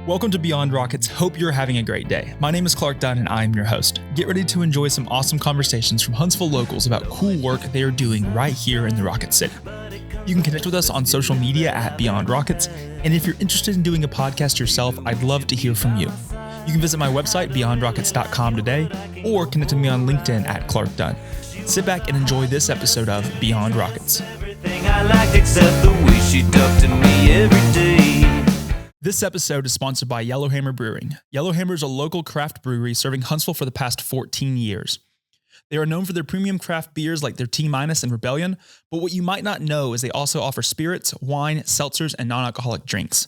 Welcome to Beyond Rockets. Hope you're having a great day. My name is Clark Dunn and I'm your host. Get ready to enjoy some awesome conversations from Huntsville locals about cool work they are doing right here in the Rocket City. You can connect with us on social media at Beyond Rockets, and if you're interested in doing a podcast yourself, I'd love to hear from you. You can visit my website, beyondrockets.com today, or connect with me on LinkedIn at Clark Dunn. Sit back and enjoy this episode of Beyond Rockets. Everything I liked except the way she talked to me every day. This episode is sponsored by Yellowhammer Brewing. Yellowhammer is a local craft brewery serving Huntsville for the past 14 years. They are known for their premium craft beers like their T-Minus and Rebellion, but what you might not know is they also offer spirits, wine, seltzers, and non-alcoholic drinks.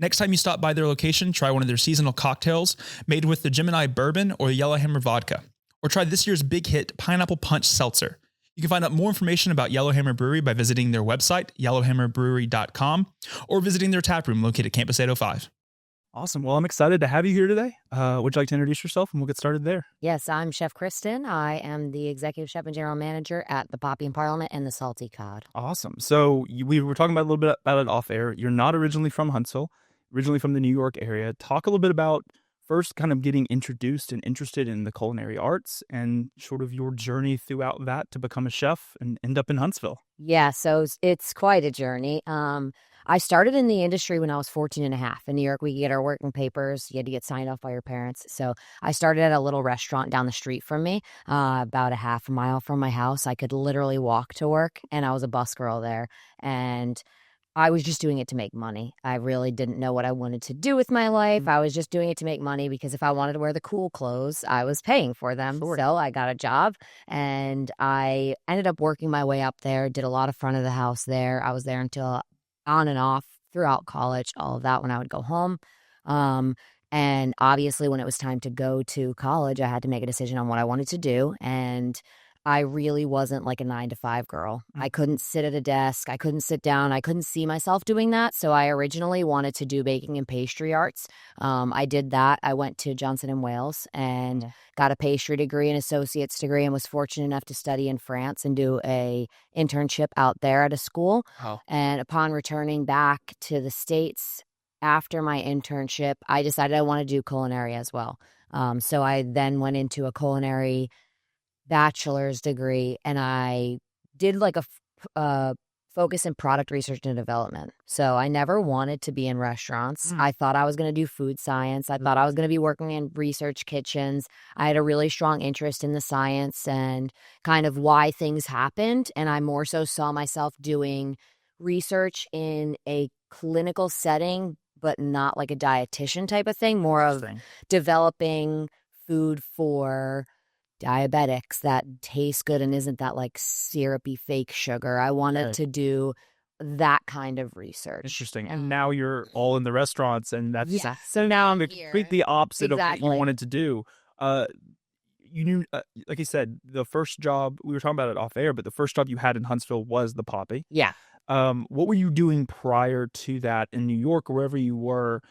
Next time you stop by their location, try one of their seasonal cocktails made with the Gemini Bourbon or the Yellowhammer Vodka, or try this year's big hit Pineapple Punch Seltzer. You can find out more information about Yellowhammer Brewery by visiting their website, yellowhammerbrewery.com, or visiting their tap room located at Campus 805. Awesome. Well, I'm excited to have you here today. Would you like to introduce yourself, and we'll get started there? Yes, I'm Chef Kristen. I am the executive chef and general manager at the Poppy and Parliament and the Salty Cod. Awesome. So we were talking about a little bit about it off air. You're not originally from Huntsville, originally from the New York area. Talk a little bit about first kind of getting introduced and interested in the culinary arts and sort of your journey throughout that to become a chef and end up in Huntsville. Yeah, so it's quite a journey. I started in the industry when I was 14 and a half. In New York, we could get our working papers. You had to get signed off by your parents. So I started at a little restaurant down the street from me, about a half a mile from my house. I could literally walk to work, and I was a busgirl there. And I was just doing it to make money. I really didn't know what I wanted to do with my life. I was just doing it to make money because if I wanted to wear the cool clothes, I was paying for them. Sure. So I got a job, and I ended up working my way up there, did a lot of front of the house there. I was there until on and off throughout college, all of that when I would go home. And obviously when it was time to go to college, I had to make a decision on what I wanted to do. And I really wasn't like a 9-to-5 girl. I couldn't sit at a desk. I couldn't sit down. I couldn't see myself doing that. So I originally wanted to do baking and pastry arts. I did that. I went to Johnson & Wales and got a pastry degree and associate's degree and was fortunate enough to study in France and do a internship out there at a school. Wow. And upon returning back to the States after my internship, I decided I want to do culinary as well. So I then went into a culinary bachelor's degree, and I did like a focus in product research and development. So I never wanted to be in restaurants. I thought I was going to do food science. I thought I was going to be working in research kitchens. I had a really strong interest in the science and kind of why things happened. And I more so saw myself doing research in a clinical setting, but not like a dietitian type of thing, more of developing food for diabetics that tastes good and isn't that like syrupy fake sugar. I wanted to do that kind of research. Interesting. And now you're all in the restaurants, and that's so now I'm completely opposite of what you wanted to do. You knew, like you said, the first job, we were talking about it off air, but the first job you had in Huntsville was the Poppy. Yeah. What were you doing prior to that in New York or wherever you were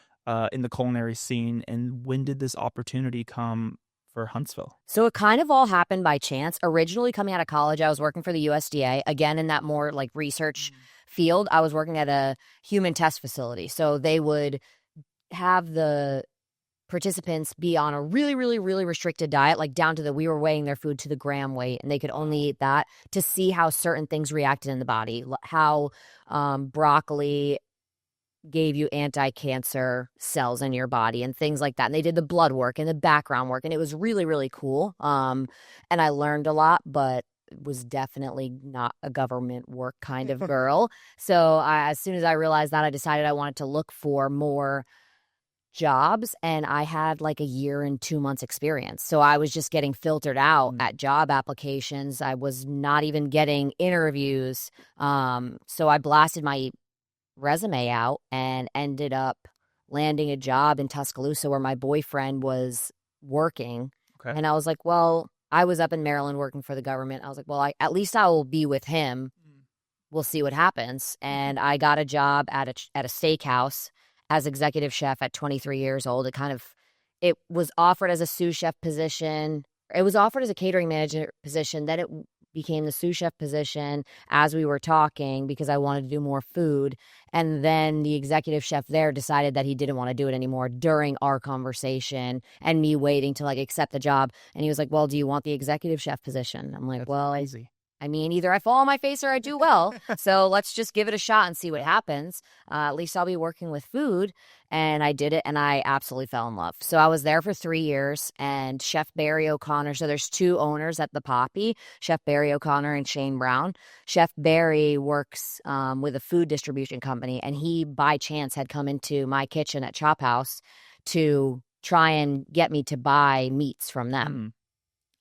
in the culinary scene, and when did this opportunity come for Huntsville? So it kind of all happened by chance. Originally coming out of college, I was working for the USDA, again in that more like research field. I was working at a human test facility. So they would have the participants be on a really, really, really restricted diet, like down to we were weighing their food to the gram weight, and they could only eat that to see how certain things reacted in the body, how broccoli gave you anti-cancer cells in your body and things like that. And they did the blood work and the background work, and it was really, really cool. And I learned a lot, but was definitely not a government work kind of girl. So as soon as I realized that, I decided I wanted to look for more jobs, and I had like a year and 2 months experience. So I was just getting filtered out at job applications. I was not even getting interviews. So I blasted my resume out and ended up landing a job in Tuscaloosa where my boyfriend was working. Okay. And I was like, well, I was up in Maryland working for the government. I was like, well, at least I will be with him. We'll see what happens. And I got a job at a steakhouse as executive chef at 23 years old. It was offered as a sous chef position. It was offered as a catering manager position. Then it became the sous chef position as we were talking because I wanted to do more food. And then the executive chef there decided that he didn't want to do it anymore during our conversation and me waiting to like accept the job. And he was like, well, do you want the executive chef position? I'm like, well, Easy. I mean, either I fall on my face or I do well. So let's just give it a shot and see what happens. At least I'll be working with food. And I did it, and I absolutely fell in love. So I was there for 3 years, and Chef Barry O'Connor. So there's 2 owners at the Poppy, Chef Barry O'Connor and Shane Brown. Chef Barry works with a food distribution company, and he, by chance, had come into my kitchen at Chop House to try and get me to buy meats from them.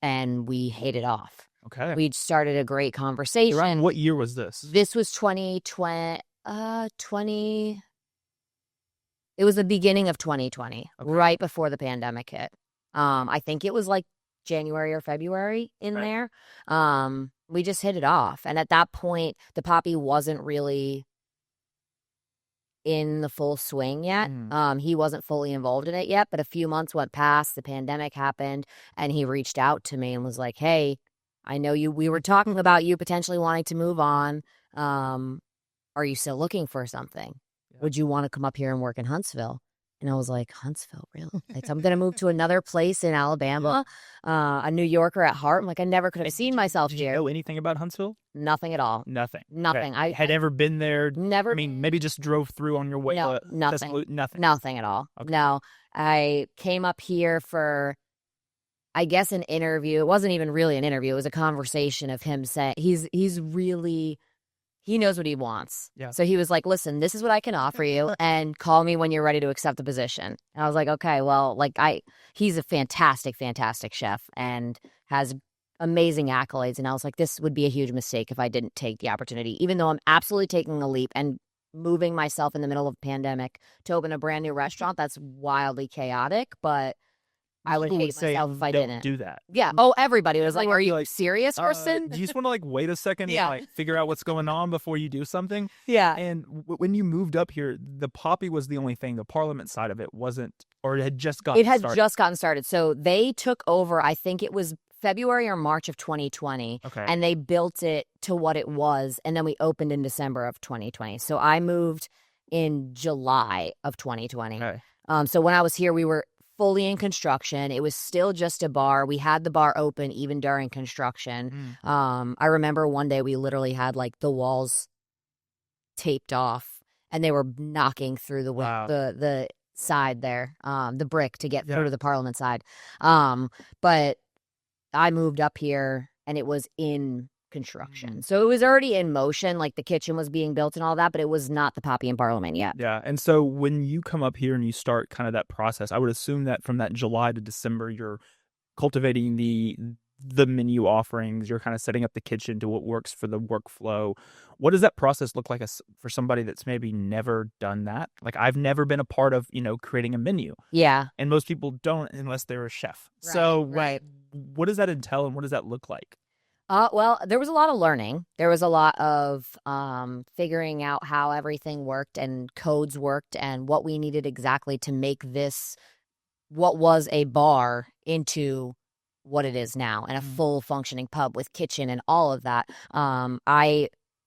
And we hit it off. Okay. We'd started a great conversation. Around what year was this? This was 2020. It was the beginning of 2020, right before the pandemic hit. I think it was like January or February in there. We just hit it off. And at that point, the Poppy wasn't really in the full swing yet. He wasn't fully involved in it yet, but a few months went past, the pandemic happened, and he reached out to me and was like, hey, I know we were talking about you potentially wanting to move on. Are you still looking for something? Would you want to come up here and work in Huntsville? And I was like, Huntsville, really? I'm going to move to another place in Alabama, a New Yorker at heart. I'm like, I never could have seen myself Did here. you know anything about Huntsville? Nothing at all. Nothing. Nothing. Okay. Had ever been there? Never. I mean, maybe just drove through on your way. No, nothing. Nothing. Nothing at all. Okay. No. I came up here for, I guess, an interview. It wasn't even really an interview. It was a conversation of him saying he knows what he wants. Yeah. So he was like, listen, this is what I can offer you, and call me when you're ready to accept the position. And I was like, okay, well, he's a fantastic, fantastic chef and has amazing accolades. And I was like, this would be a huge mistake if I didn't take the opportunity, even though I'm absolutely taking a leap and moving myself in the middle of a pandemic to open a brand new restaurant. That's wildly chaotic, but I would hate myself if I didn't do that. Yeah. Oh, everybody was like, are you serious, Kristen? Do you just want to wait a second Yeah. and figure out what's going on before you do something? Yeah. And when you moved up here, the Poppy was the only thing. The Parliament side of it wasn't, or it had just gotten started. It had just gotten started. So they took over, I think it was February or March of 2020. Okay. And they built it to what it was. And then we opened in December of 2020. So I moved in July of 2020. Okay. So when I was here, we were fully in construction. It was still just a bar. We had the bar open even during construction. I remember one day we literally had the walls taped off, and they were knocking through the side there, the brick to get through to the Parliament side. But I moved up here, and it was in construction. So it was already in motion, the kitchen was being built and all that, but it was not the Poppy in Parliament yet. Yeah. And so when you come up here and you start kind of that process, I would assume that from that July to December, you're cultivating the menu offerings, you're kind of setting up the kitchen to what works for the workflow. What does that process look like for somebody that's maybe never done that? I've never been a part of, creating a menu. Yeah. And most people don't unless they're a chef. Right, So right. What does that entail and what does that look like? Well, there was a lot of learning. There was a lot of figuring out how everything worked and codes worked and what we needed exactly to make this, what was a bar, into what it is now, and a full functioning pub with kitchen and all of that.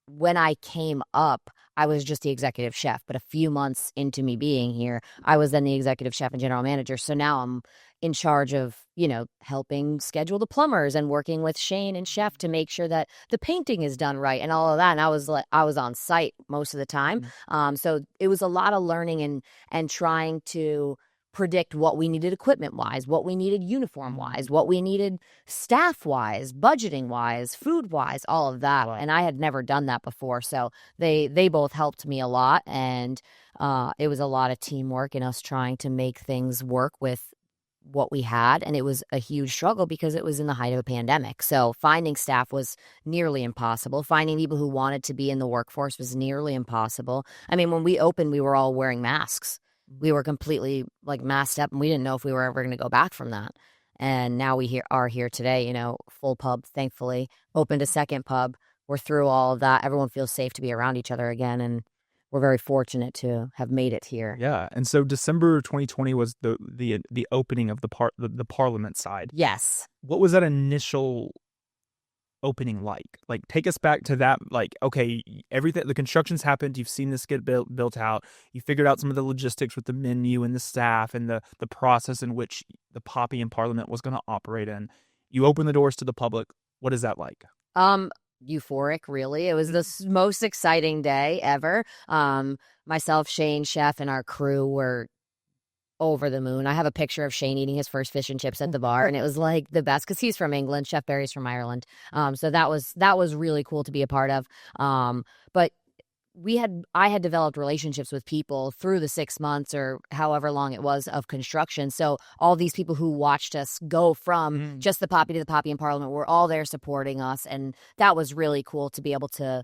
When I came up, I was just the executive chef, but a few months into me being here, I was then the executive chef and general manager. So now I'm in charge of, helping schedule the plumbers and working with Shane and Chef to make sure that the painting is done right and all of that. And I was on site most of the time. So it was a lot of learning and trying to predict what we needed equipment-wise, what we needed uniform-wise, what we needed staff-wise, budgeting-wise, food-wise, all of that. Wow. And I had never done that before. So they both helped me a lot. And it was a lot of teamwork and us trying to make things work with what we had. And it was a huge struggle because it was in the height of a pandemic. So finding staff was nearly impossible. Finding people who wanted to be in the workforce was nearly impossible. I mean, when we opened, we were all wearing masks. We were completely masked up, and we didn't know if we were ever going to go back from that. And now we are here today, full pub, thankfully, opened a second pub. We're through all of that. Everyone feels safe to be around each other again, and we're very fortunate to have made it here. Yeah, and so December 2020 was the opening of the Parliament side. Yes. What was that initial opening like? Like, take us back to that. Like, okay, everything, the construction's happened. You've seen this get built out. You figured out some of the logistics with the menu and the staff and the process in which the Poppy in Parliament was going to operate in. You open the doors to the public. What is that like? Euphoric, really. It was the most exciting day ever. Myself, Shane, chef, and our crew were over the moon. I have a picture of Shane eating his first fish and chips at the bar, and it was like the best because he's from England. Chef Barry's from Ireland. So that was really cool to be a part of. But I had developed relationships with people through the 6 months or however long it was of construction. So all these people who watched us go from just the Poppy to the Poppy in Parliament were all there supporting us. And that was really cool to be able to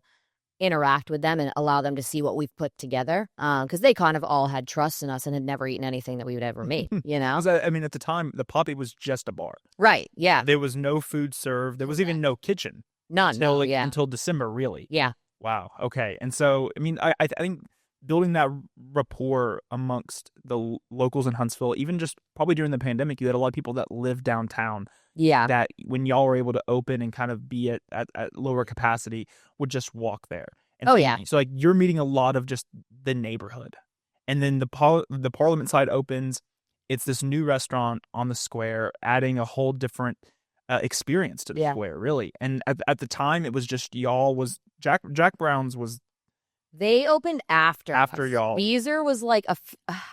interact with them and allow them to see what we've put together. Because they kind of all had trust in us and had never eaten anything that we would ever make, you know? I mean, at the time, the Poppy was just a bar. Right, yeah. There was no food served. There was even no kitchen. None, until December, really. Yeah. Wow. Okay. And so, I mean, I think building that rapport amongst the locals in Huntsville, even just probably during the pandemic, you had a lot of people that lived downtown. Yeah. That when y'all were able to open and kind of be at lower capacity, would just walk there. And so like you're meeting a lot of just the neighborhood. And then the Parliament side opens. It's this new restaurant on the square, adding a whole different experience to the square, really. And at the time, it was just y'all was Jack Brown's was. They opened after y'all. Beezer was like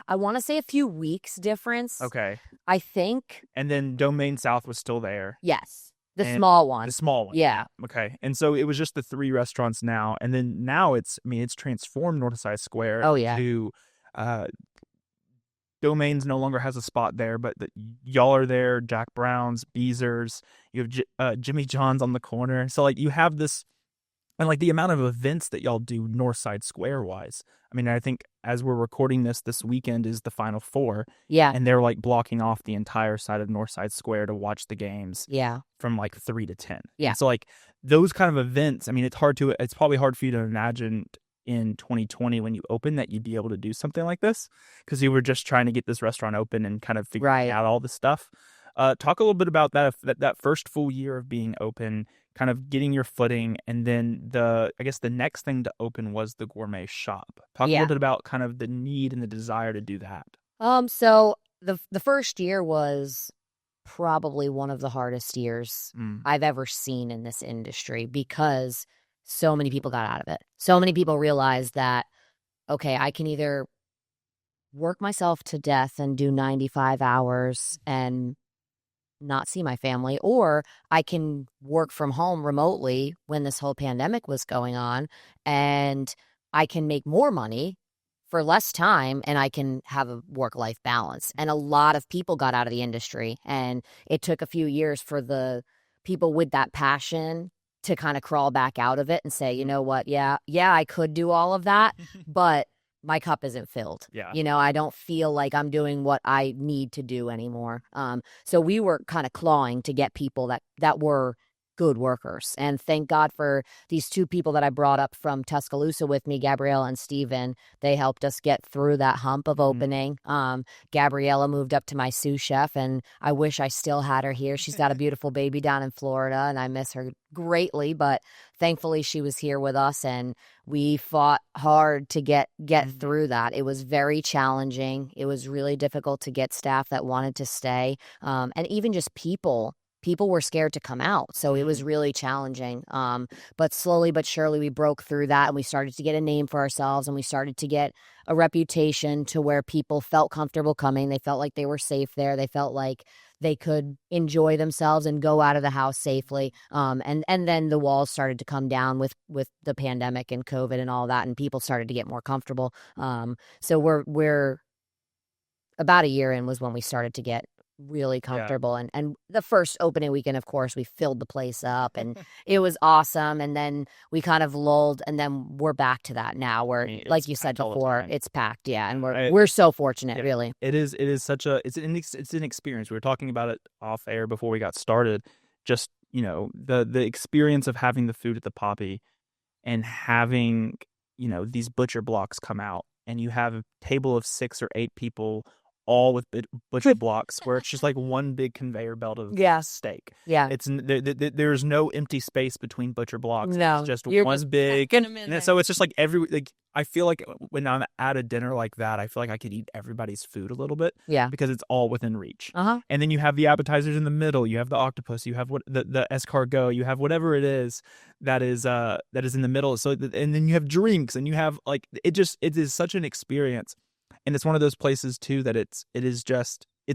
I want to say a few weeks difference. Okay. I think. And then Domain South was still there. Yes. The small one. The small one. Yeah. Okay. And so it was just the 3 restaurants now. And then now it's transformed Northside Square. Oh, yeah. To Domains no longer has a spot there, but y'all are there. Jack Brown's, Beezer's, you have Jimmy John's on the corner. So like you have this, and like the amount of events that y'all do Northside Square wise. I mean, I think as we're recording this weekend is the Final Four. Yeah. And they're like blocking off the entire side of Northside Square to watch the games. Yeah. From like 3 to 10. Yeah. And so like those kind of events, I mean, it's probably hard for you to imagine in 2020 when you open that you'd be able to do something like this because you were just trying to get this restaurant open and kind of figuring out all this stuff. Talk a little bit about that first full year of being open, kind of getting your footing, and then I guess the next thing to open was the gourmet shop. Talk a little bit about kind of the need and the desire to do that. So the first year was probably one of the hardest years I've ever seen in this industry because so many people got out of it. So many people realized that, okay, I can either work myself to death and do 95 hours and not see my family, or I can work from home remotely when this whole pandemic was going on, and I can make more money for less time, and I can have a work-life balance. And a lot of people got out of the industry, and it took a few years for the people with that passion to kind of crawl back out of it and say, you know what, yeah, I could do all of that, but my cup isn't filled. Yeah. You know, I don't feel like I'm doing what I need to do anymore. So we were kind of clawing to get people that were good workers. And thank God for these 2 people that I brought up from Tuscaloosa with me, Gabriella and Steven. They helped us get through that hump of opening. Gabriella moved up to my sous chef, and I wish I still had her here. She's got a beautiful baby down in Florida, and I miss her greatly, but thankfully she was here with us, and we fought hard to get through that. It was very challenging. It was really difficult to get staff that wanted to stay, and even just people were scared to come out. So it was really challenging. But slowly but surely we broke through that, and we started to get a name for ourselves, and we started to get a reputation to where people felt comfortable coming. They felt like they were safe there. They felt like they could enjoy themselves and go out of the house safely. And then the walls started to come down with the pandemic and COVID and all that, and people started to get more comfortable. So we're about a year in was when we started to get really comfortable. And the first opening weekend, of course, we filled the place up and it was awesome. And then we kind of lulled, and then we're back to that now where, like you said before, it's packed. Yeah. And we're so fortunate, really. It is such it's an experience. We were talking about it off air before we got started. Just, you know, the experience of having the food at the Poppy and having, you know, these butcher blocks come out, and you have a table of 6 or 8 people all with butcher blocks, where it's just like one big conveyor belt of Yeah. steak. Yeah. It's there's no empty space between butcher blocks. No, It's just you're one just big. packing 'em in And there. so it's just like I feel like when I'm at a dinner like that, I feel like I could eat everybody's food a little bit. Yeah. Because it's all within reach. Uh-huh. And then you have the appetizers in the middle. You have the octopus. You have the escargot. You have whatever it is that is in the middle. So and then you have drinks, and you have like it is such an experience. And it's one of those places too that it's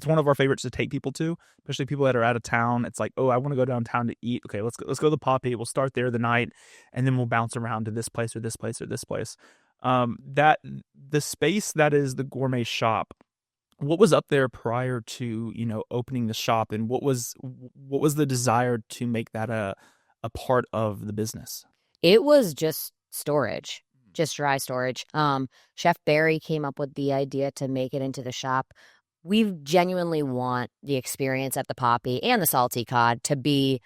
one of our favorites to take people to, especially people that are out of town. It's like, oh, I want to go downtown to eat. Okay, let's go to the Poppy. We'll start there the night, and then we'll bounce around to this place or this place or this place. That the space that is the gourmet shop. What was up there prior to opening the shop, and what was the desire to make that a part of the business? It was just storage, just dry storage. Chef Barry came up with the idea to make it into the shop. We genuinely want the experience at the Poppy and the Salty Cod to be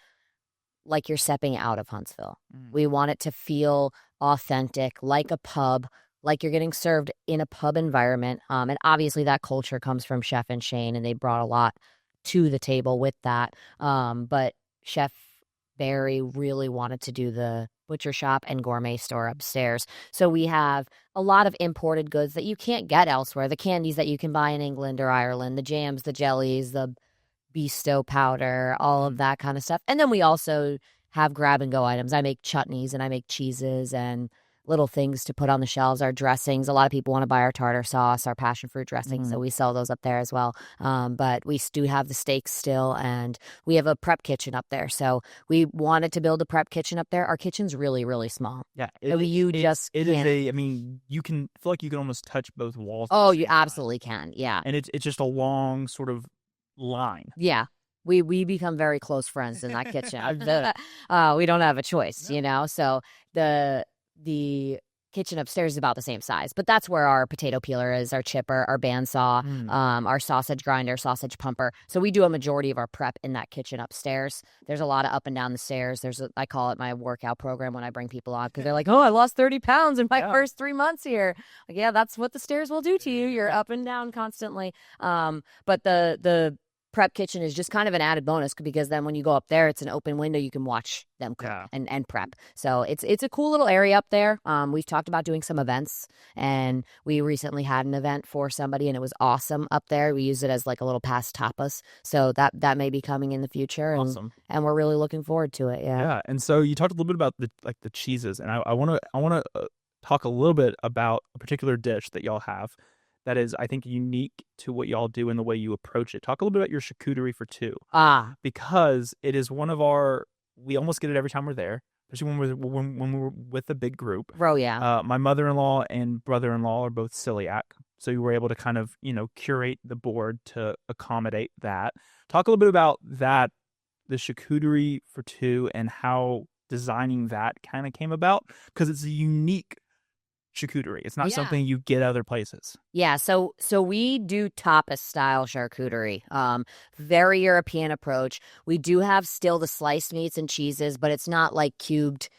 like you're stepping out of Huntsville. We want it to feel authentic, like a pub, like you're getting served in a pub environment. And obviously that culture comes from Chef and Shane, and they brought a lot to the table with that. But Chef Barry really wanted to do the butcher shop and gourmet store upstairs. So we have a lot of imported goods that you can't get elsewhere. The candies that you can buy in England or Ireland, the jams, the jellies, the Besto powder, all of that kind of stuff. And then we also have grab and go items. I make chutneys and I make cheeses and little things to put on the shelves, our dressings. A lot of people want to buy our tartar sauce, our passion fruit dressing, so we sell those up there as well. But we do have the steaks still, and we have a prep kitchen up there. So we wanted to build a prep kitchen up there. Our kitchen's really, really small. Yeah, You can feel like you can almost touch both walls. Oh, you absolutely can. Yeah. And it's just a long sort of line. Yeah. We become very close friends in that kitchen. We don't have a choice, So the kitchen upstairs is about the same size, but that's where our potato peeler is, our chipper, our bandsaw, our sausage grinder, sausage pumper. So we do a majority of our prep in that kitchen upstairs. There's a lot of up and down the stairs. I call it my workout program when I bring people on, because they're like, oh, I lost 30 pounds in my first 3 months here. Like, yeah, that's what the stairs will do to you. You're up and down constantly. But the prep kitchen is just kind of an added bonus, because then when you go up there, it's an open window. You can watch them cook and prep. So it's a cool little area up there. We've talked about doing some events, and we recently had an event for somebody, and it was awesome up there. We use it as like a little past tapas. So that may be coming in the future. Awesome. And we're really looking forward to it. Yeah. Yeah. And so you talked a little bit about the cheeses, and I want to talk a little bit about a particular dish that y'all have that is, I think, unique to what y'all do and the way you approach it. Talk a little bit about your charcuterie for two. Because it is one of we almost get it every time we're there, especially when we're with a big group. Oh, yeah. My mother-in-law and brother-in-law are both celiac, so you were able to kind of, curate the board to accommodate that. Talk a little bit about that, the charcuterie for two, and how designing that kind of came about, because it's a unique charcuterie. It's not something you get other places. Yeah, so we do tapas style charcuterie. Very European approach. We do have still the sliced meats and cheeses, but it's not like cubed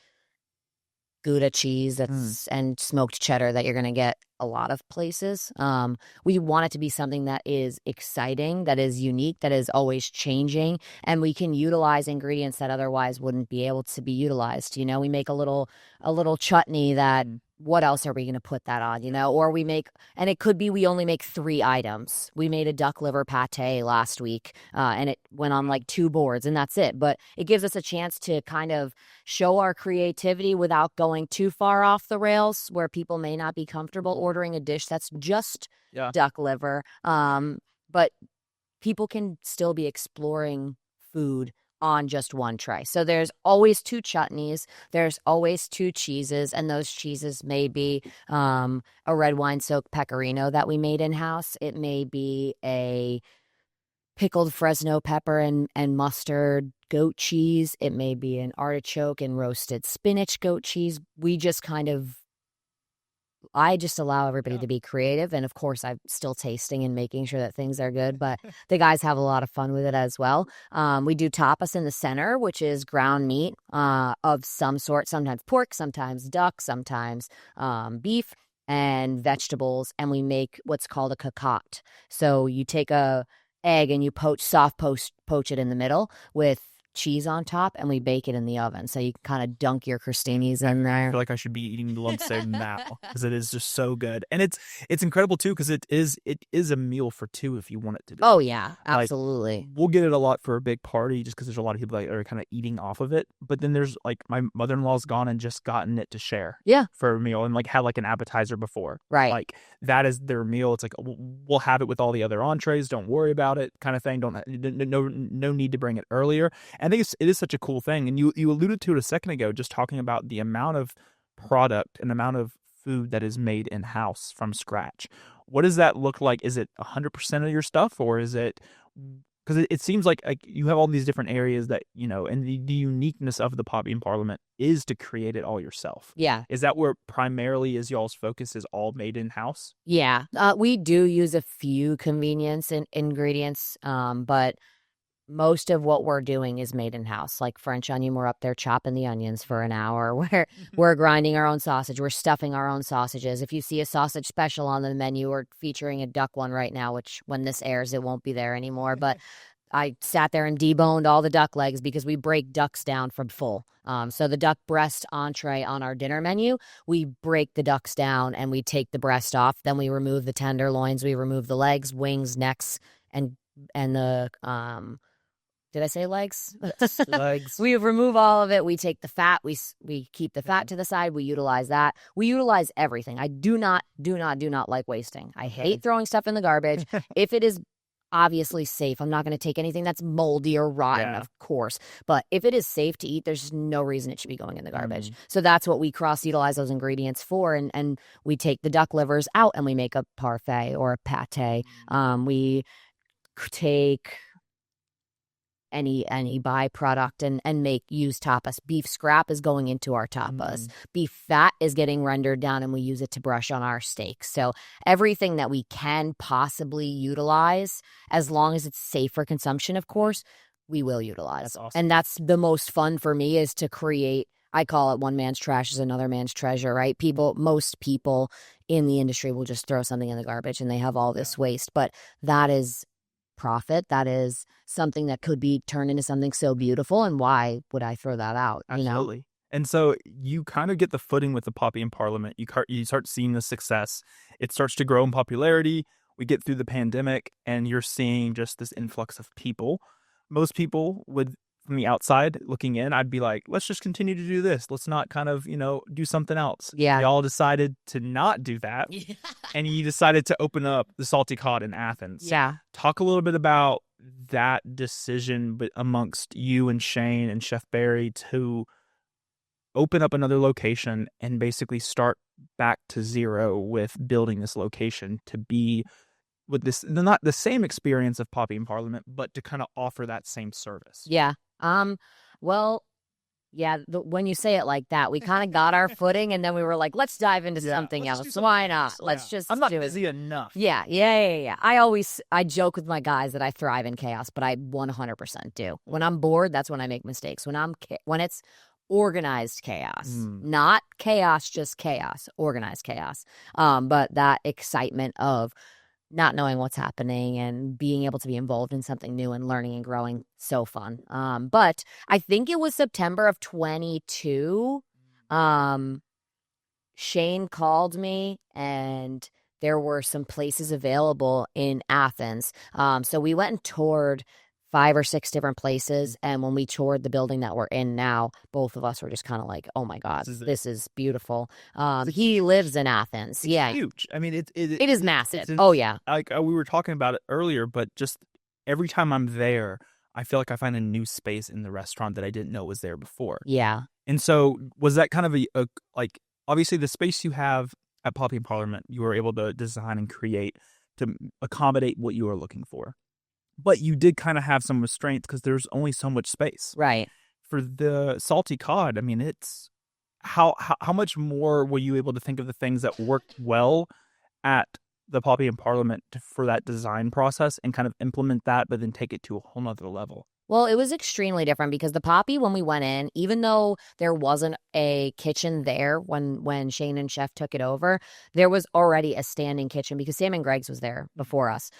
Gouda cheese and smoked cheddar that you're going to get a lot of places. We want it to be something that is exciting, that is unique, that is always changing, and we can utilize ingredients that otherwise wouldn't be able to be utilized. We make a little chutney that, what else are we going to put that on, or we make, and it could be we only make 3 items. We made a duck liver pate last week, and it went on like 2 boards, and that's it. But it gives us a chance to kind of show our creativity without going too far off the rails, where people may not be comfortable ordering a dish that's just duck liver. But people can still be exploring food on just one tray. So there's always 2 chutneys, there's always 2 cheeses, and those cheeses may be a red wine soaked pecorino that we made in-house. It may be a pickled Fresno pepper and mustard goat cheese. It may be an artichoke and roasted spinach goat cheese. I just allow everybody to be creative. And of course, I'm still tasting and making sure that things are good, but the guys have a lot of fun with it as well. We do tapas in the center, which is ground meat of some sort, sometimes pork, sometimes duck, sometimes beef. and vegetables, and we make what's called a cocotte. So you take a egg and you poach it in the middle with cheese on top, and we bake it in the oven. So you can kind of dunk your crostinis in I there. feel like I should be eating the lump steak now because it is just so good, and it's incredible too because it is a meal for two if you want it to be. Oh yeah, Like, absolutely. we'll get it a lot for a big party just because there's a lot of people that are kind of eating off of it. But then there's like my mother-in-law's gone and just gotten it to share. Yeah. For a meal and like had like an appetizer before. Right. Like that is their meal. It's like we'll have it with all the other entrees. Don't worry about it, kind of thing. No need to bring it earlier. And I think it is such a cool thing. And you alluded to it a second ago, just talking about the amount of product and amount of food that is made in house from scratch. What does that look like? Is it 100% of your stuff, or is it? Because it seems like you have all these different areas that, and the uniqueness of the Poppy and Parliament is to create it all yourself. Yeah. Is that where primarily is y'all's focus is all made in-house? Yeah. We do use a few convenience ingredients, but most of what we're doing is made in-house. Like French onion, we're up there chopping the onions for an hour. We're grinding our own sausage. We're stuffing our own sausages. If you see a sausage special on the menu, we're featuring a duck one right now, which when this airs, it won't be there anymore. But I sat there and deboned all the duck legs because we break ducks down from full. So the duck breast entree on our dinner menu, we break the ducks down and we take the breast off. Then we remove the tenderloins. We remove the legs, wings, necks, and the did I say legs? Legs. We remove all of it. We take the fat. We keep the fat to the side. We utilize that. We utilize everything. I do not like wasting. I hate throwing stuff in the garbage. If it is obviously safe, I'm not going to take anything that's moldy or rotten, of course. But if it is safe to eat, there's no reason it should be going in the garbage. So that's what we cross-utilize those ingredients for. And we take the duck livers out and we make a parfait or a pate. We take any byproduct and use tapas. Beef scrap is going into our tapas. Beef fat is getting rendered down and we use it to brush on our steaks. So everything that we can possibly utilize, as long as it's safe for consumption, of course, we will utilize. That's awesome. And that's the most fun for me, is to create. I call it one man's trash is another man's treasure, right? Most people in the industry will just throw something in the garbage and they have all this waste, but that is profit. That is something that could be turned into something so beautiful. And why would I throw that out? Absolutely. And so you kind of get the footing with the Poppy and Parliament. You start seeing the success. It starts to grow in popularity. We get through the pandemic and you're seeing just this influx of people. Most people would, from the outside looking in, I'd be like, let's just continue to do this. Let's not kind of, do something else. Yeah. Y'all decided to not do that. And you decided to open up the Salty Cod in Athens. Yeah. Talk a little bit about that decision amongst you and Shane and Chef Barry to open up another location and basically start back to zero with building this location to be with this, not the same experience of Poppy and Parliament, but to kind of offer that same service. Yeah. Well, yeah, when you say it like that, we kind of got our footing and then we were like, let's dive into something else. Why not? Let's just I'm not do busy enough. Yeah. I joke with my guys that I thrive in chaos, but I 100% do. When I'm bored, that's when I make mistakes. When it's organized chaos, not chaos, just chaos, organized chaos. But that excitement of not knowing what's happening and being able to be involved in something new and learning and growing, so fun. But I think it was September of 22. Shane called me and there were some places available in Athens. So we went and toured 5 or 6 different places. And when we toured the building that we're in now, both of us were just kind of like, oh my God, this is beautiful. He lives in Athens. It's huge. I mean, it is massive. Oh yeah. Like we were talking about it earlier, but just every time I'm there, I feel like I find a new space in the restaurant that I didn't know was there before. Yeah. And so was that kind of a like, obviously the space you have at Poppy and Parliament, you were able to design and create to accommodate what you were looking for. But you did kind of have some restraints because there's only so much space. Right. For the Salty Cod, I mean, it's how much more were you able to think of the things that worked well at the Poppy and Parliament for that design process and kind of implement that, but then take it to a whole nother level? Well, it was extremely different because the Poppy, when we went in, even though there wasn't a kitchen there when Shane and Chef took it over, there was already a standing kitchen because Sam and Greg's was there before us.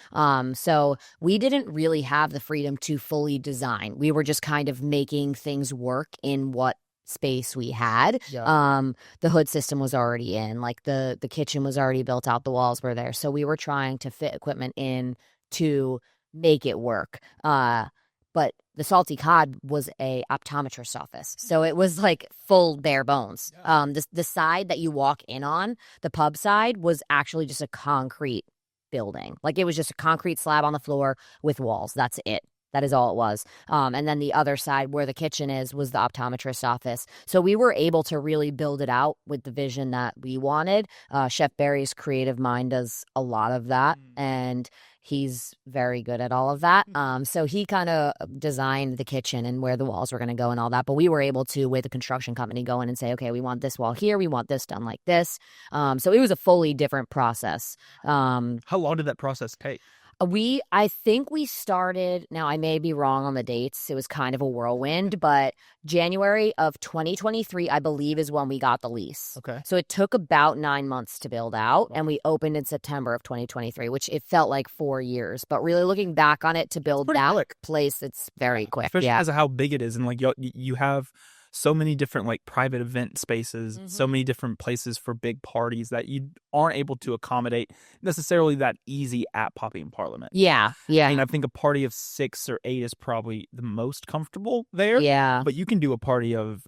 So we didn't really have the freedom to fully design. We were just kind of making things work in what space we had. The hood system was already in, like the kitchen was already built out, the walls were there. So we were trying to fit equipment in to make it work. But the Salty Cod was a optometrist's office, so it was like full bare bones. The side that you walk in on, the pub side, was actually just a concrete building. Like it was just a concrete slab on the floor with walls. That's it. That is all it was. And then the other side where the kitchen is was the optometrist's office. So we were able to really build it out with the vision that we wanted. Chef Barry's creative mind does a lot of that, and he's very good at all of that. So he kind of designed the kitchen and where the walls were going to go and all that. But we were able to, with the construction company, go in and say, okay, we want this wall here. We want this done like this. So it was a fully different process. How long did that process take? I think we started, now I may be wrong on the dates. It was kind of a whirlwind, but January of 2023, I believe, is when we got the lease. Okay. So it took about 9 months to build out, and we opened in September of 2023, which it felt like 4 years. But really looking back on it to build that place, it's very quick. Especially as how big it is. And like you have so many different like private event spaces, so many different places for big parties that you aren't able to accommodate necessarily that easy at Poppy and Parliament. Yeah. I mean, I think a party of 6 or 8 is probably the most comfortable there. Yeah. But you can do a party of,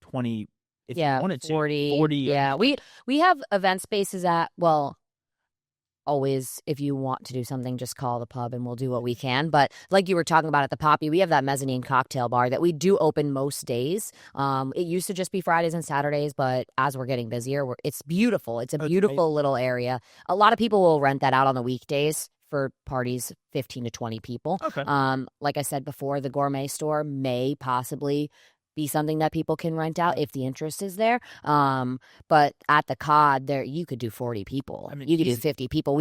20 if you wanted to. 40. Yeah. We have event spaces at, well, always, if you want to do something, just call the pub and we'll do what we can. But like you were talking about at the Poppy, we have that mezzanine cocktail bar that we do open most days. It used to just be Fridays and Saturdays, but as we're getting busier, it's beautiful. It's a beautiful little area. A lot of people will rent that out on the weekdays for parties, 15 to 20 people. Okay. Like I said before, the gourmet store may possibly be something that people can rent out if the interest is there. But at the Cod, there you could do 40 people. You could do 50 people.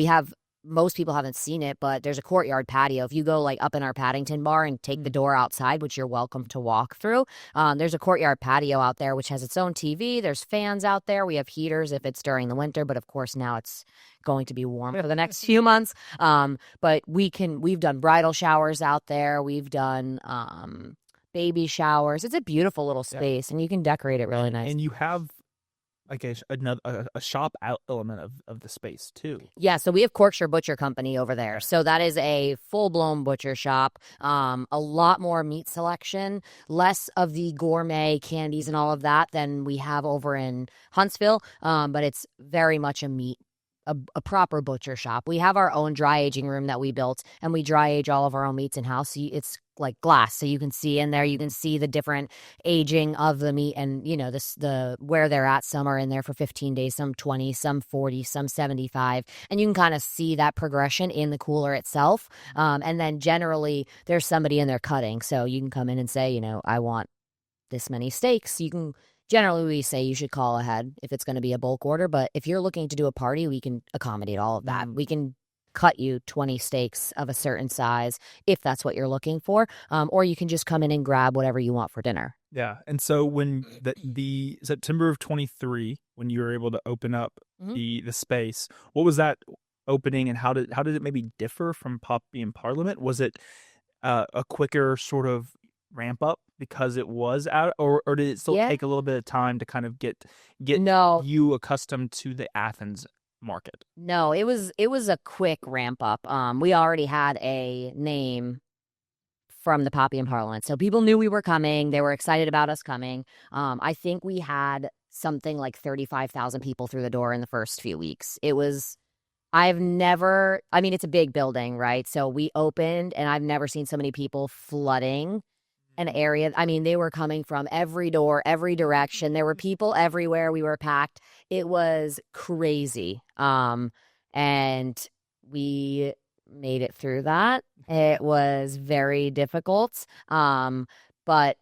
Most people haven't seen it, but there's a courtyard patio. If you go like up in our Paddington bar and take the door outside, which you're welcome to walk through, there's a courtyard patio out there, which has its own TV. There's fans out there. We have heaters if it's during the winter, but of course now it's going to be warm for the next few months. But we've done bridal showers out there. We've done, baby showers. It's a beautiful little space, and you can decorate it really nice. And you have like a shop out element of the space too. Yeah, so we have Corkshire Butcher Company over there. So that is a full-blown butcher shop. A lot more meat selection, less of the gourmet candies and all of that than we have over in Huntsville. But it's very much a proper butcher shop. We have our own dry aging room that we built, and we dry age all of our own meats in-house. So it's like glass, so you can see in there. You can see the different aging of the meat, and the where they're at. Some are in there for 15 days, some 20, some 40, some 75, and you can kind of see that progression in the cooler itself. And then generally, there's somebody in there cutting, so you can come in and say, I want this many steaks. You can. Generally, we say you should call ahead if it's going to be a bulk order, but if you're looking to do a party, we can accommodate all of that. We can cut you 20 steaks of a certain size if that's what you're looking for, or you can just come in and grab whatever you want for dinner. Yeah, and so when the September of 23, when you were able to open up the space, what was that opening, and how did it maybe differ from Poppy and Parliament? Was it a quicker sort of ramp up because it was out, or did it still take a little bit of time to kind of get you accustomed to the Athens market? No, it was a quick ramp up. We already had a name from the Poppy and Parliament, so people knew we were coming. They were excited about us coming. I think we had something like 35,000 people through the door in the first few weeks. It's a big building, right? So we opened, and I've never seen so many people flooding an area. They were coming from every door, every direction. There were people everywhere. We were packed. It was crazy. And we made it through that. It was very difficult. But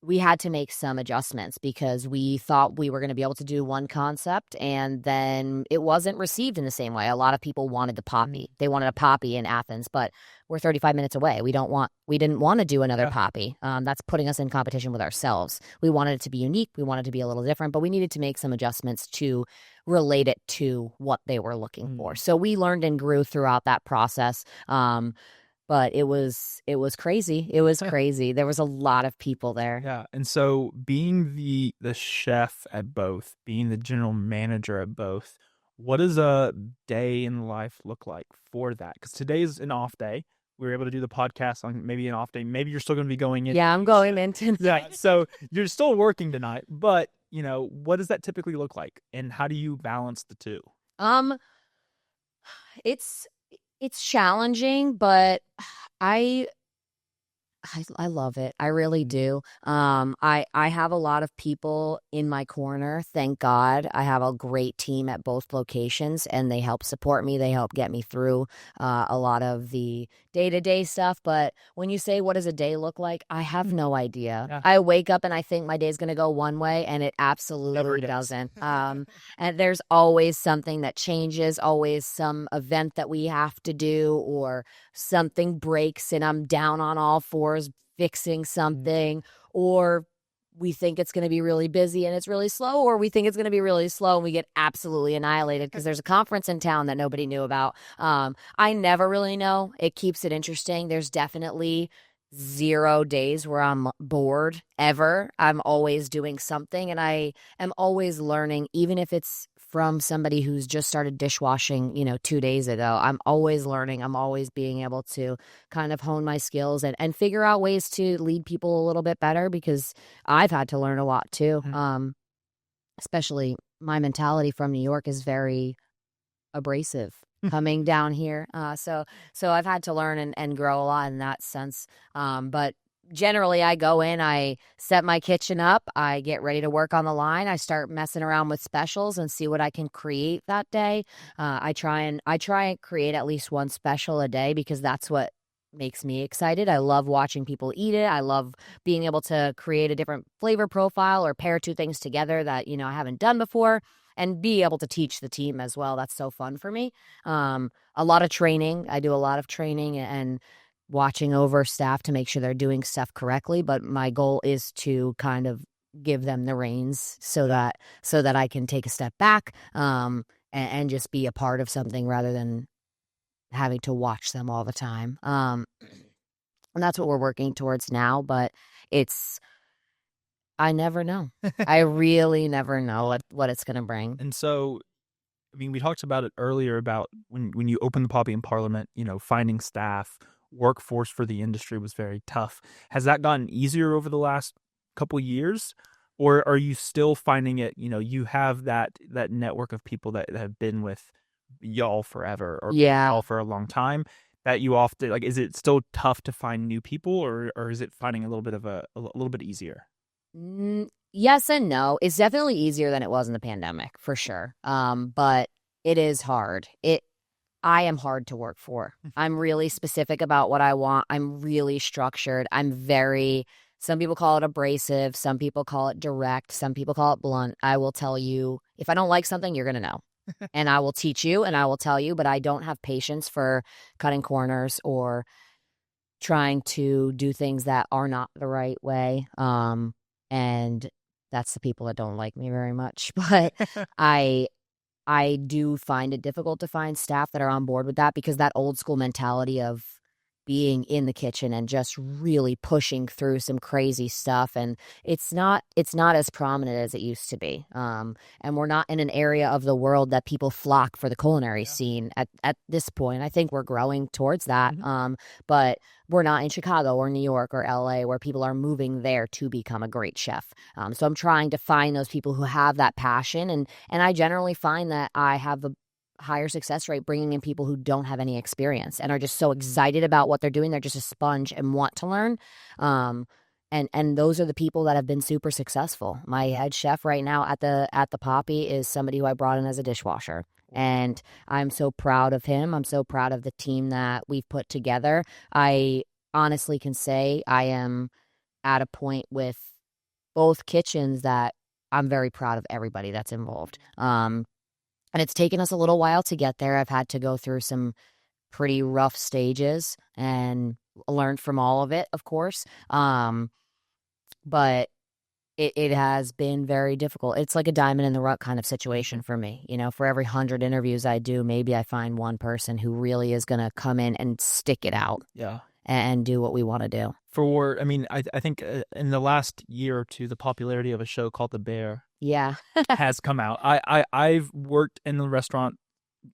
we had to make some adjustments because we thought we were going to be able to do one concept, and then it wasn't received in the same way. A lot of people wanted the poppy. They wanted a poppy in Athens, but we're 35 minutes away. We didn't want to do another poppy. That's putting us in competition with ourselves. We wanted it to be unique. We wanted it to be a little different, but we needed to make some adjustments to relate it to what they were looking for. So we learned and grew throughout that process. But it was crazy. It was crazy. There was a lot of people there. Yeah. And so being the chef at both, being the general manager at both, what does a day in life look like for that? Because today's an off day. We were able to do the podcast on maybe an off day. Maybe you're still going to be going in. Yeah, I'm going in tonight. Yeah. So you're still working tonight, but what does that typically look like? And how do you balance the two? It's challenging, but I love it. I really do. I have a lot of people in my corner. Thank God. I have a great team at both locations, and they help support me. They help get me through a lot of the day-to-day stuff. But when you say, what does a day look like? I have no idea. Yeah. I wake up and I think my day's going to go one way, and it absolutely doesn't. And there's always something that changes, always some event that we have to do, or something breaks and I'm down on all fours fixing something, or we think it's going to be really busy and it's really slow, or we think it's going to be really slow and we get absolutely annihilated because there's a conference in town that nobody knew about. I never really know. It keeps it interesting. There's definitely 0 days where I'm bored ever. I'm always doing something, and I am always learning, even if it's from somebody who's just started dishwashing, 2 days ago. I'm always learning. I'm always being able to kind of hone my skills and figure out ways to lead people a little bit better, because I've had to learn a lot too. Especially my mentality from New York is very abrasive coming down here. So I've had to learn and grow a lot in that sense. But generally, I go in, I set my kitchen up, I get ready to work on the line, I start messing around with specials and see what I can create that day. I try and create at least one special a day, because that's what makes me excited. I love watching people eat it. I love being able to create a different flavor profile or pair two things together that, I haven't done before, and be able to teach the team as well. That's so fun for me. A lot of training. I do a lot of training and watching over staff to make sure they're doing stuff correctly. But my goal is to kind of give them the reins so that I can take a step back and just be a part of something rather than having to watch them all the time. And that's what we're working towards now. But I never know. I really never know what it's going to bring. And so, we talked about it earlier about when you open the Poppy in Parliament, finding staff, workforce for the industry was very tough. Has that gotten easier over the last couple years, or are you still finding it? You have that network of people that have been with y'all forever, or y'all for a long time, that you often is it still tough to find new people, or is it finding a little bit easier? Yes and no. It's definitely easier than it was in the pandemic, for sure. But it is hard. I am hard to work for. I'm really specific about what I want. I'm really structured. Some people call it abrasive. Some people call it direct. Some people call it blunt. I will tell you, if I don't like something, you're going to know. And I will teach you and I will tell you, but I don't have patience for cutting corners or trying to do things that are not the right way. And that's the people that don't like me very much. But I do find it difficult to find staff that are on board with that, because that old school mentality of being in the kitchen and just really pushing through some crazy stuff, and it's not as prominent as it used to be. And we're not in an area of the world that people flock for the culinary scene at this point. I think we're growing towards that. But we're not in Chicago or New York or LA where people are moving there to become a great chef. So I'm trying to find those people who have that passion, and I generally find that I have a higher success rate bringing in people who don't have any experience and are just so excited about what they're doing. They're just a sponge and want to learn. And those are the people that have been super successful. My head chef right now at the Poppy is somebody who I brought in as a dishwasher. And I'm so proud of him. I'm so proud of the team that we've put together. I honestly can say I am at a point with both kitchens that I'm very proud of everybody that's involved. And it's taken us a little while to get there. I've had to go through some pretty rough stages and learned from all of it, of course. But it has been very difficult. It's like a diamond in the rough kind of situation for me. You know, for every 100 interviews I do, maybe I find one person who really is going to come in and stick it out. Yeah. And do what we want to do. I mean, I think in the last year or two, the popularity of a show called The Bear Yeah. has come out. I've worked in the restaurant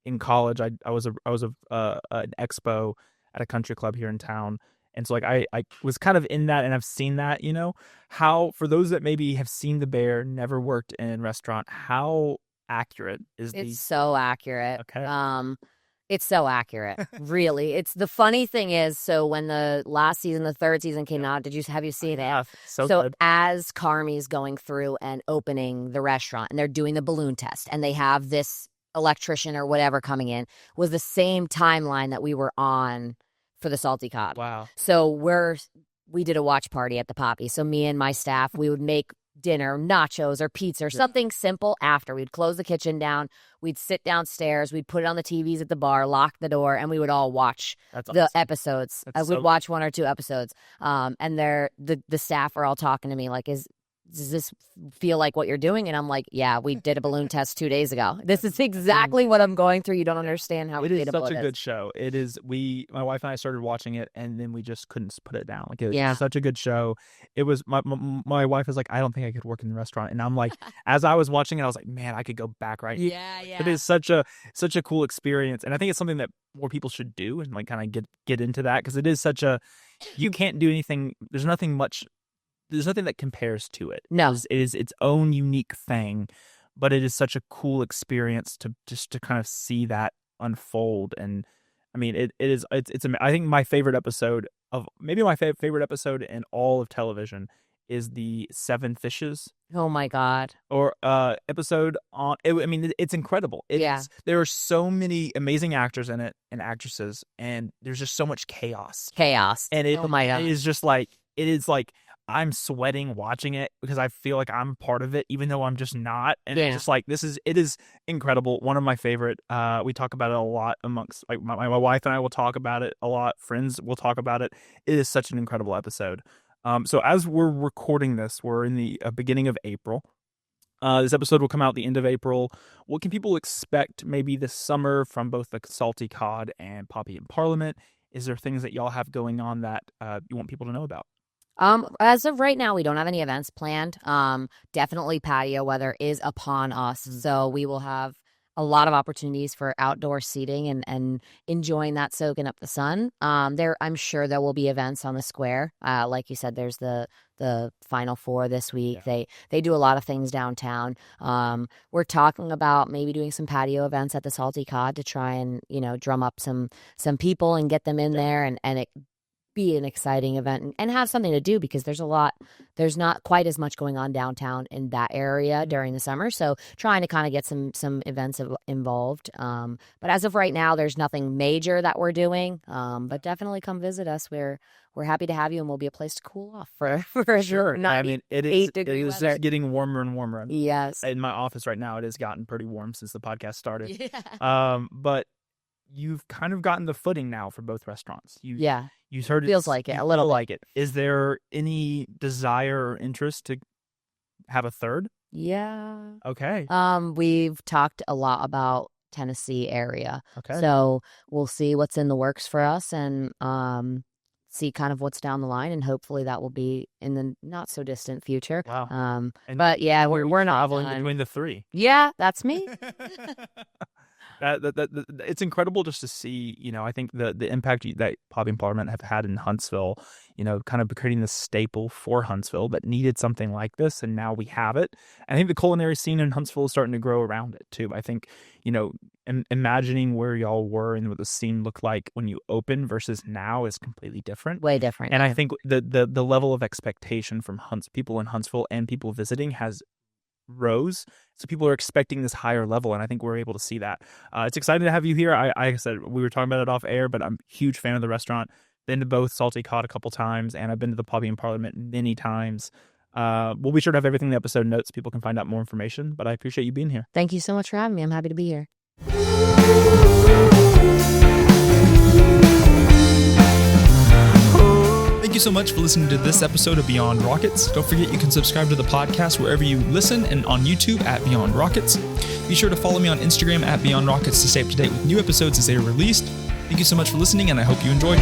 in college. I was an expo at a country club here in town. And so like I was kind of in that, and I've seen that, you know, how for those that maybe have seen The Bear, never worked in restaurant, how accurate is It's so accurate. Okay. It's so accurate. Really. It's the funny thing is, so when the last season, the third season came out, have you seen it? Yeah, so good. As Carmi's going through and opening the restaurant and they're doing the balloon test and they have this electrician or whatever coming in, was the same timeline that we were on for the Salty Cod. Wow. So we did a watch party at the Poppy. So me and my staff, we would make dinner, nachos or pizza or something simple after. We'd close the kitchen down. We'd sit downstairs. We'd put it on the TVs at the bar, lock the door, and we would all watch the episodes. We'd watch 1 or 2 episodes. And the staff are all talking to me like, does this feel like what you're doing? And I'm like, yeah, we did a balloon test 2 days ago. This is exactly what I'm going through. You don't understand how it is relatable such it a is. good show. It is. My wife and I started watching it, and then we just couldn't put it down. Like it was Yeah. such a good show. It was my wife was like, I don't think I could work in the restaurant, and I'm like, as I was watching it, I was like, man, I could go back right. Yeah. It is such a cool experience, and I think it's something that more people should do and like kind of get into that, because it is such a, you can't do anything. There's nothing that compares to it. No. It is its own unique thing, but it is such a cool experience to kind of see that unfold. And I mean, it's I think my favorite episode in all of television is the 7 Fishes. Oh my God. Or episode on. I mean, it's incredible. There are so many amazing actors in it and actresses, and there's just so much chaos. And Oh my God. it is just like, it is like, I'm sweating watching it because I feel like I'm part of it, even though I'm just not. And it's just like, it is incredible. One of my favorite. We talk about it a lot amongst, like, my wife and I will talk about it a lot. Friends will talk about it. It is such an incredible episode. So as we're recording this, we're in the beginning of April. This episode will come out the end of April. What can people expect maybe this summer from both the Salty Cod and Poppy and Parliament? Is there things that y'all have going on that you want people to know about? As of right now, we don't have any events planned. Definitely patio weather is upon us. So we will have a lot of opportunities for outdoor seating and enjoying that, soaking up the sun. I'm sure there will be events on the square. Like you said, there's the Final Four this week. Yeah. They do a lot of things downtown. We're talking about maybe doing some patio events at the Salty Cod to try and, drum up some people and get them in there and it be an exciting event and have something to do, because there's not quite as much going on downtown in that area during the summer. So trying to kind of get some events involved. But as of right now, there's nothing major that we're doing. But definitely come visit us. We're happy to have you, and we'll be a place to cool off for sure. I mean, it is weather. Getting warmer and warmer. Yes. In my office right now, it has gotten pretty warm since the podcast started. Yeah. But you've kind of gotten the footing now for both rrestaurants. You heard it. Feels like it a little bit. Like it. Is there any desire or interest to have a third? Yeah. Okay. We've talked a lot about Tennessee area. Okay. So we'll see what's in the works for us and see kind of what's down the line, and hopefully that will be in the not so distant future. Wow. But yeah, we're not traveling done. between the 3. Yeah, that's me. It's incredible just to see, I think the impact that Poppy and Parliament have had in Huntsville, kind of creating the staple for Huntsville that needed something like this, and now we have it. I think the culinary scene in Huntsville is starting to grow around it too. I think, imagining where y'all were and what the scene looked like when you opened versus now is completely different. Way different. And I think the level of expectation from people in Huntsville and people visiting has rose, so people are expecting this higher level, and I think we're able to see that. It's exciting to have you here. Like I said, we were talking about it off air, but I'm a huge fan of the restaurant. Been to both Salty Cod a couple times, and I've been to the Poppy and Parliament many times. We'll be sure to have everything in the episode notes. People can find out more information, but I appreciate you being here. Thank you so much for having me. I'm happy to be here. Thank you so much for listening to this episode of Beyond Rockets. Don't forget you can subscribe to the podcast wherever you listen and on YouTube at Beyond Rockets. Be sure to follow me on Instagram at Beyond Rockets to stay up to date with new episodes as they are released. Thank you so much for listening, and I hope you enjoyed.